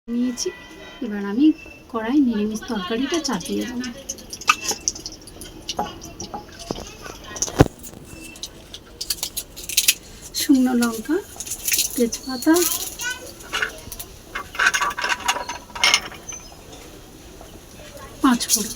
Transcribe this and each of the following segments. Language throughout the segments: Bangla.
নিয়েছি। এবার আমি কড়াই নিরামিষ তরকারিটা চাপিয়ে দেবো। শুকনো লঙ্কা, তেজপাতা, পাঁচফোড়ন,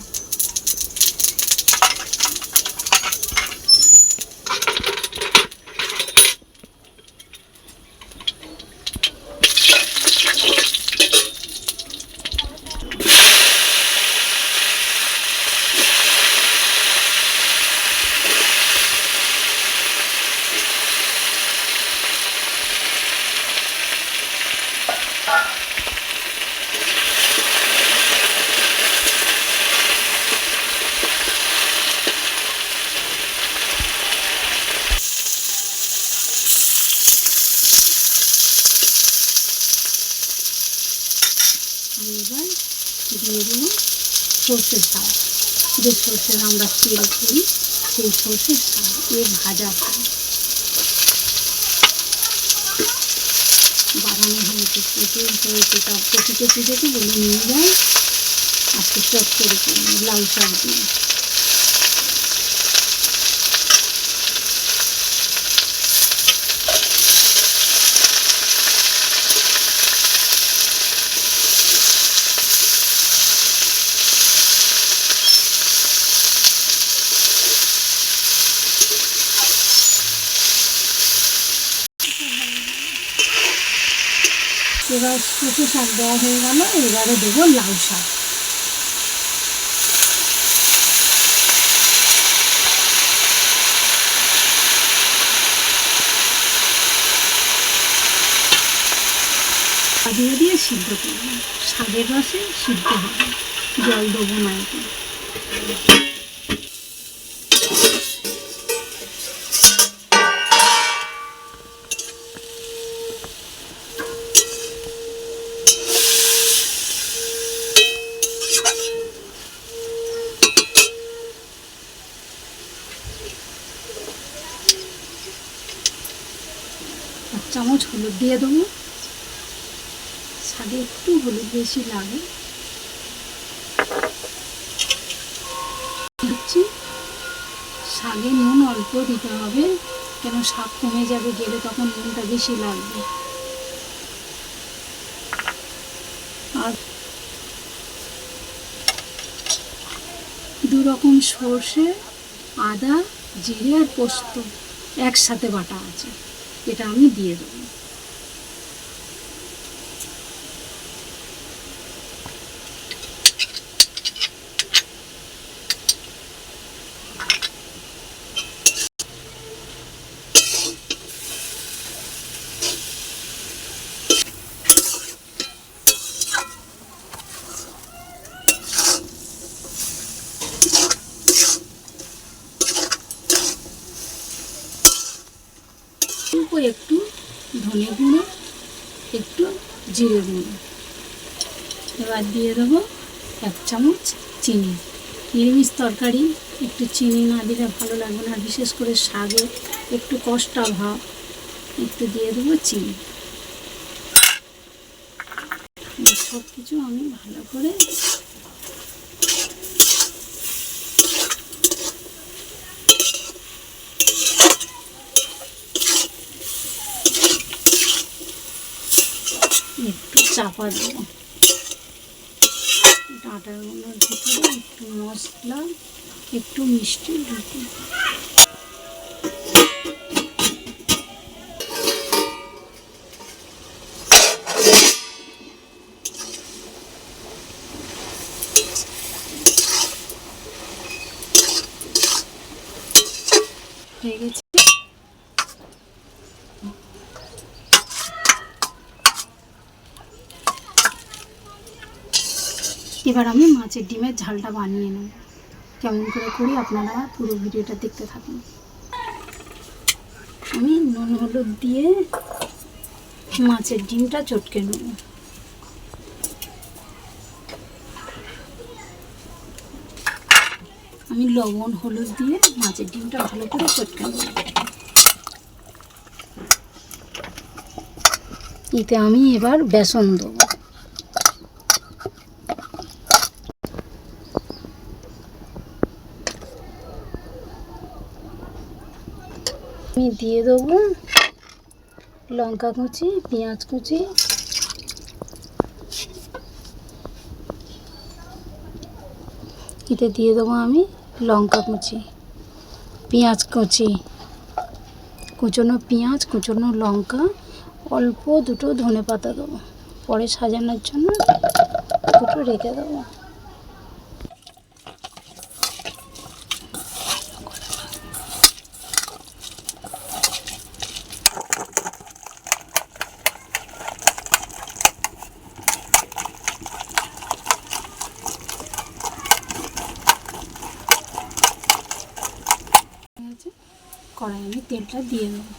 এবার দিয়ে দেবো সর্ষের শাক। যে সর্ষের আমরা তেল করি সেই সর্ষের শাক ভাজা খাই। বানানো হয়েছে, প্রচুর হয়েছে, সব কচি কচি দেখে বলে নিয়ে যায়। আজকে সব করে লাউ শাক দিয়ে এবার সর্ষে শাক দেওয়া হয়ে গেল। এবারে দেবো লাউ শাক। দিয়ে দিয়ে সিদ্ধ করব। শাকের রসে সিদ্ধ হবে, জল দেবো না। এতে এক চামচ হলুদ দিয়ে দেবো। শাকে একটু হলুদ বেশি লাগে। দিচ্ছি। শাকে নুন অল্প দিতে হবে, কেন শাক কমে যাবে গেলে, তখন নুনটা বেশি লাগবে। আর দু রকম সর্ষে, আদা, জিরে আর পোস্ত একসাথে বাটা আছে, এটা আমি দিয়ে দেবো। একটু ধনে গুঁড়ো, একটু জিরে গুঁড়ো। এবার দিয়ে দেবো এক চামচ চিনি। নিরামিষ তরকারি একটু চিনি না দিলে ভালো লাগবে না, বিশেষ করে শাকে একটু কষ্টা ভাব, একটু দিয়ে দেবো চিনি। সব কিছু আমি ভালো করে একটু চাপা দেবো। ডাঁটাগুলোর ভিতরে একটু মশলা, একটু মিষ্টি ঢুকে হয়ে গেছে। এবার আমি মাছের ডিমের ঝালটা বানিয়ে নেব। কেমন করে করি আপনারা পুরো ভিডিওটা দেখতে থাকুন। আমি নুন হলুদ দিয়ে মাছের ডিমটা চটকে নেব। আমি লবণ হলুদ দিয়ে মাছের ডিমটা ভালো করে চটকে নেব। এতে আমি এবার বেসন দেবো। আমি দিয়ে দেবো লঙ্কা কুচি, পেঁয়াজ কুচি, এতে দিয়ে দেবো আমি লঙ্কা কুচি, পেঁয়াজ কুচি, কুচনো পেঁয়াজ, কুচনো লঙ্কা, অল্প দুটো ধনেপাতা দেবো, পরে সাজানোর জন্য দুটো রেখে দেবো। কড়াই আমি তেলটা দিয়ে দেবো।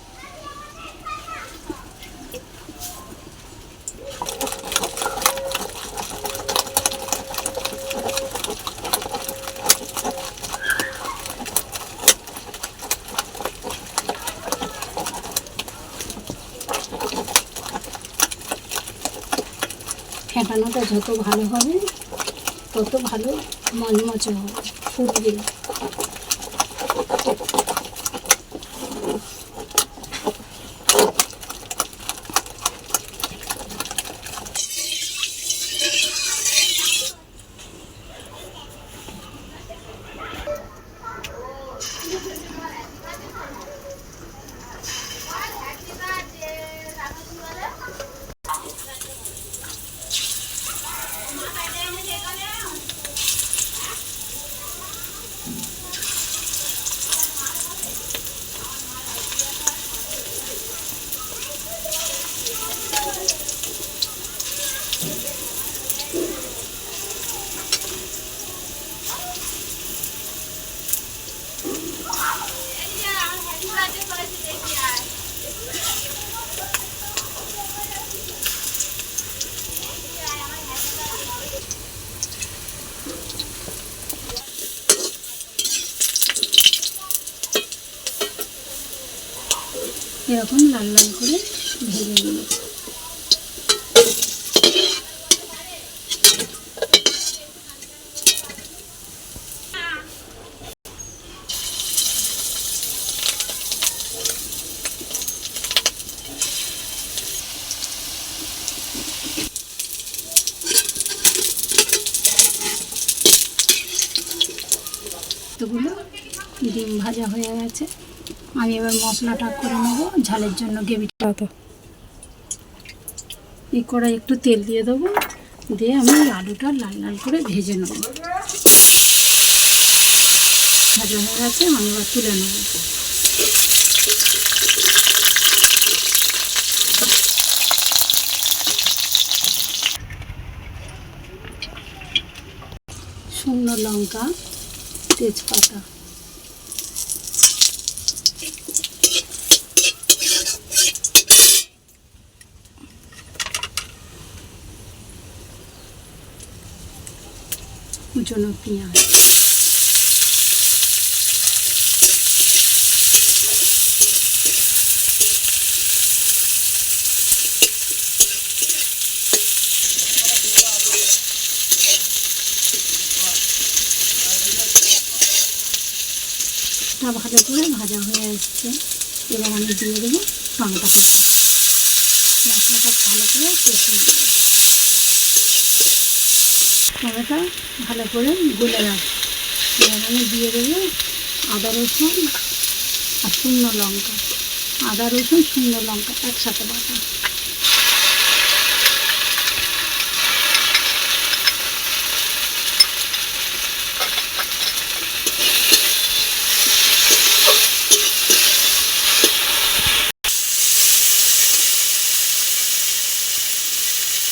ফেটানোটা যত ভালো হবে তত ভালো মচমচে হবে, ফুটবে। এরকম লাল লাল করে ভেজে নেব। এতগুলো ডিম ভাজা হয়ে গেছে, আমি এবার মশলাটা করে নেবো ঝালের জন্য। গ্রেভিটা তো এই কড়াই একটু তেল দিয়ে দেবো, দিয়ে আমি আলুটা লাল লাল করে ভেজে নেব। ভাজা হয়ে গেছে, আমি এবার তুলে নেব। শুকনো লঙ্কা, তেজপাতা, কুচনো পেঁয়াজ, ভালো করে ভাজা হয়ে আসছে। এবার আমি দিয়ে দেবো টমেটো কাটা। মশলাটা ভালো করে কষিয়ে নেব। টমেটো ভালো করে গলে রাখবো। এবার আমি দিয়ে দেবো আদা রসুন আর শুকনো লঙ্কা। আদা রসুন শুকনো লঙ্কা একসাথে বাটা।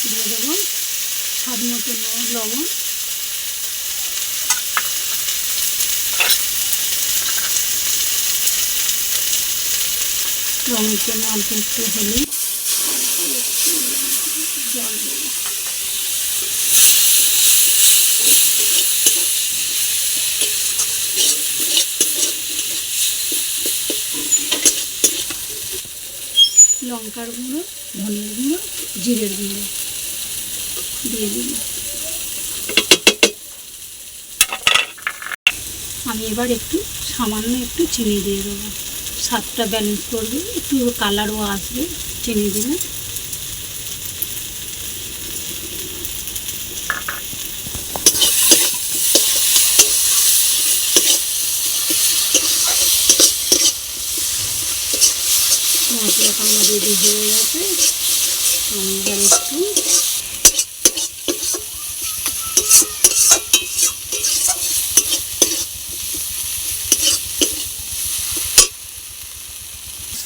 দিয়ে দেবো স্বাদ মতো লবণ, রঙের জন্য অল্প একটু হলুদ, জল দেবো। লঙ্কার গুঁড়ো, ধনের গুঁড়ো, জিরের গুঁড়ো দিয়ে দিন। আমি এবার একটু সামান্য একটু চিনি দিয়ে দেবো স্বাদটা ব্যালেন্স করবে, একটু কালারও আসবে চিনি দিলে। মশলাটা আমার রেডি হয়ে গেছে। আমি এবার একটু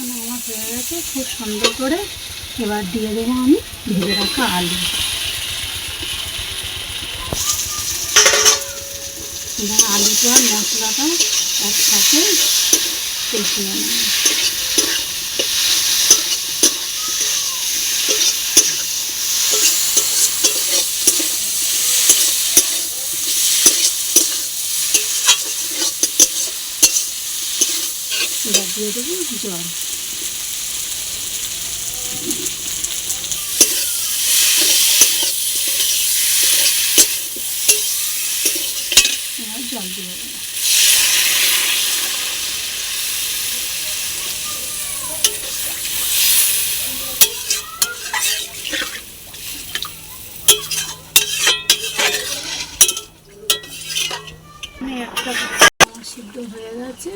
আমার হয়ে গেছে খুব সুন্দর করে। এবার দিয়ে দেবো আমি ভেজে রাখা আলু। এবার আলুটা আর মশলাটা একসাথে কষিয়ে নেব। এবার দিয়ে দেবো জল। এবার জল দিয়ে দেবো। একটা সিদ্ধ হয়ে গেছে।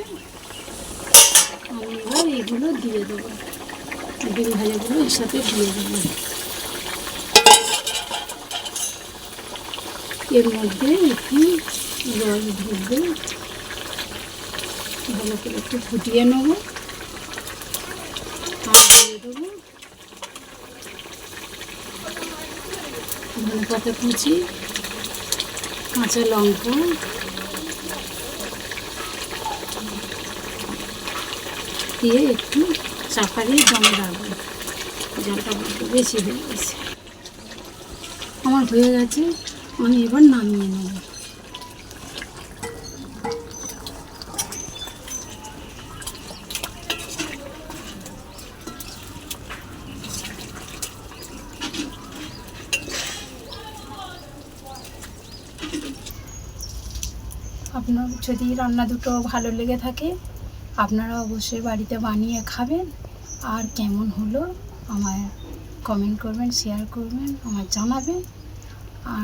আমি এবার এগুলো দিয়ে দেবো, ডিম ভাজাগুলো এর সাথে দিয়ে দেবো। এর মধ্যে একটু রস ঢুকবে, ভালো করে একটু ফুটিয়ে নেবো। আর দিয়ে দেবো ধনেপাতা কুচি, কাঁচা লঙ্কা, দিয়ে একটু চাপা দিয়ে দমে রাখবো। জলটা একটু বেশি হয়ে গেছে। আমার হয়ে গেছে, আমি এবার নামিয়ে নেব। আপনার যদি রান্না দুটো ভালো লেগে থাকে আপনারা অবশ্যই বাড়িতে বানিয়ে খাবেন। আর কেমন হলো আমায় কমেন্ট করবেন, শেয়ার করবেন, আমায় জানাবেন। আর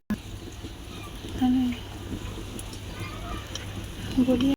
বলি